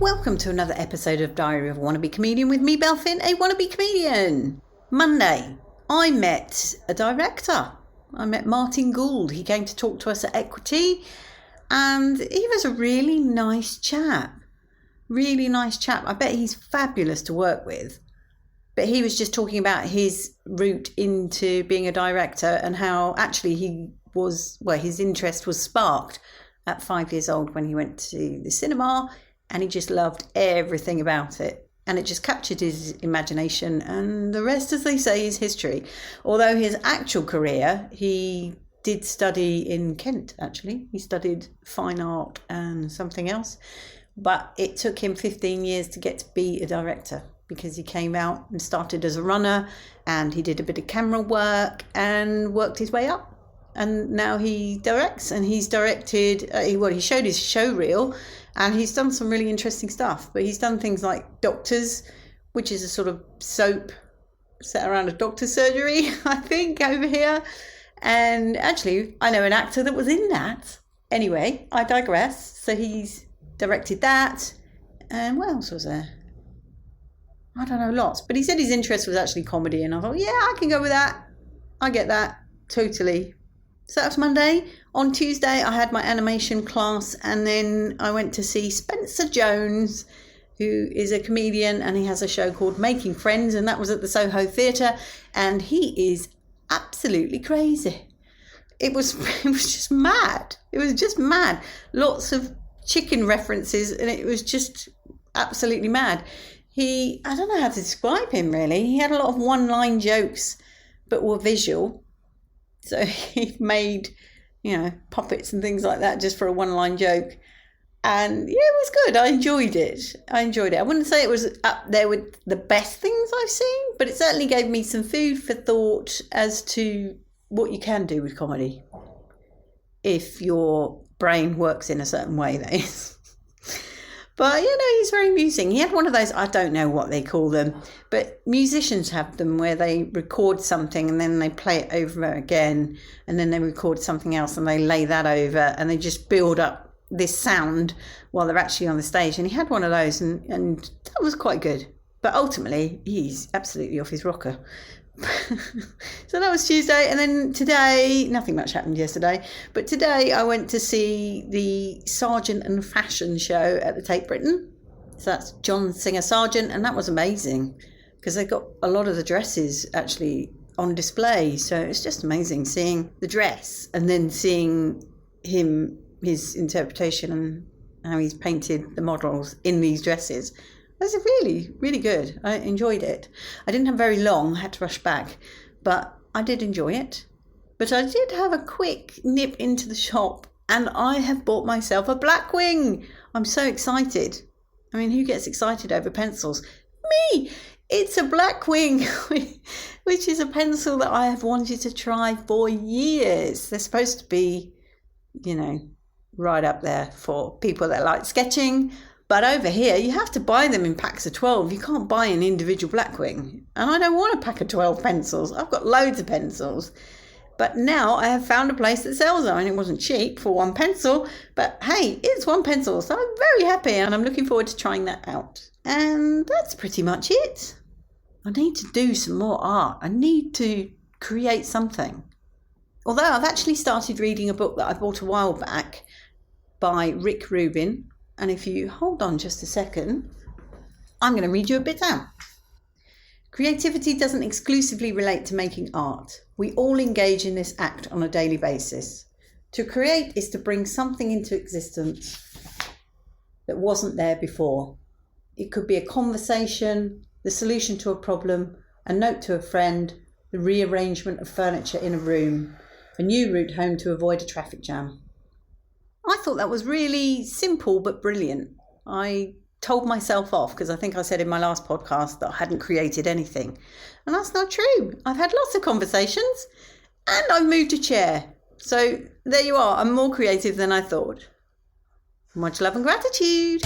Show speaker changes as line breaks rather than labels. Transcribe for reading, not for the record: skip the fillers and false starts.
Welcome to another episode of Diary of a Wannabe Comedian with me, Belle, a wannabe comedian. Monday, I met a director. I met Martin Gould. He came to talk to us at Equity, and he was a really nice chap. Really nice chap. I bet he's fabulous to work with. But he was just talking about his route into being a director and how actually his interest was sparked at 5 years old when he went to the cinema, and he just loved everything about it. And it just captured his imagination, and the rest, as they say, is history. Although his actual career, he did study in Kent, actually. He studied fine art and something else. But it took him 15 years to get to be a director, because he came out and started as a runner, and he did a bit of camera work and worked his way up. And now he directs, and he's directed, he showed his show reel, and he's done some really interesting stuff. But he's done things like Doctors, which is a sort of soap set around a doctor's surgery, I think, over here. And actually, I know an actor that was in that. Anyway, I digress. So he's directed that. And what else was there? I don't know, lots. But he said his interest was actually comedy, and I thought, yeah, I can go with that. I get that, totally. So that was Monday. On Tuesday, I had my animation class, and then I went to see Spencer Jones, who is a comedian, and he has a show called Making Friends, and that was at the Soho Theatre, and he is absolutely crazy. It was just mad. It was just mad. Lots of chicken references, and it was just absolutely mad. I don't know how to describe him, really. He had a lot of one-line jokes, but were visual. So he made, puppets and things like that just for a one-line joke. And yeah, it was good. I enjoyed it. I wouldn't say it was up there with the best things I've seen, but it certainly gave me some food for thought as to what you can do with comedy. If your brain works in a certain way, that is. But, he's very amusing. He had one of those, I don't know what they call them, but musicians have them where they record something and then they play it over again, and then they record something else and they lay that over, and they just build up this sound while they're actually on the stage. And he had one of those, and that was quite good. But ultimately, he's absolutely off his rocker. So that was Tuesday, and then today, nothing much happened yesterday, but today I went to see the Sargent and Fashion show at the Tate Britain. So that's John Singer Sargent, and that was amazing because they got a lot of the dresses actually on display. So it's just amazing seeing the dress and then seeing his interpretation and how he's painted the models in these dresses. It was really, really good. I enjoyed it. I didn't have very long. I had to rush back. But I did enjoy it. But I did have a quick nip into the shop, and I have bought myself a Blackwing. I'm so excited. I mean, who gets excited over pencils? Me! It's a Blackwing, which is a pencil that I have wanted to try for years. They're supposed to be, right up there for people that like sketching. But over here, you have to buy them in packs of 12. You can't buy an individual Blackwing. And I don't want a pack of 12 pencils. I've got loads of pencils. But now I have found a place that sells them. And it wasn't cheap for one pencil. But hey, it's one pencil. So I'm very happy. And I'm looking forward to trying that out. And that's pretty much it. I need to do some more art. I need to create something. Although I've actually started reading a book that I bought a while back by Rick Rubin. And if you hold on just a second, I'm going to read you a bit out. Creativity doesn't exclusively relate to making art. We all engage in this act on a daily basis. To create is to bring something into existence that wasn't there before. It could be a conversation, the solution to a problem, a note to a friend, the rearrangement of furniture in a room, a new route home to avoid a traffic jam. I thought that was really simple but brilliant. I told myself off because I think I said in my last podcast that I hadn't created anything. And that's not true. I've had lots of conversations and I've moved a chair. So there you are. I'm more creative than I thought. Much love and gratitude.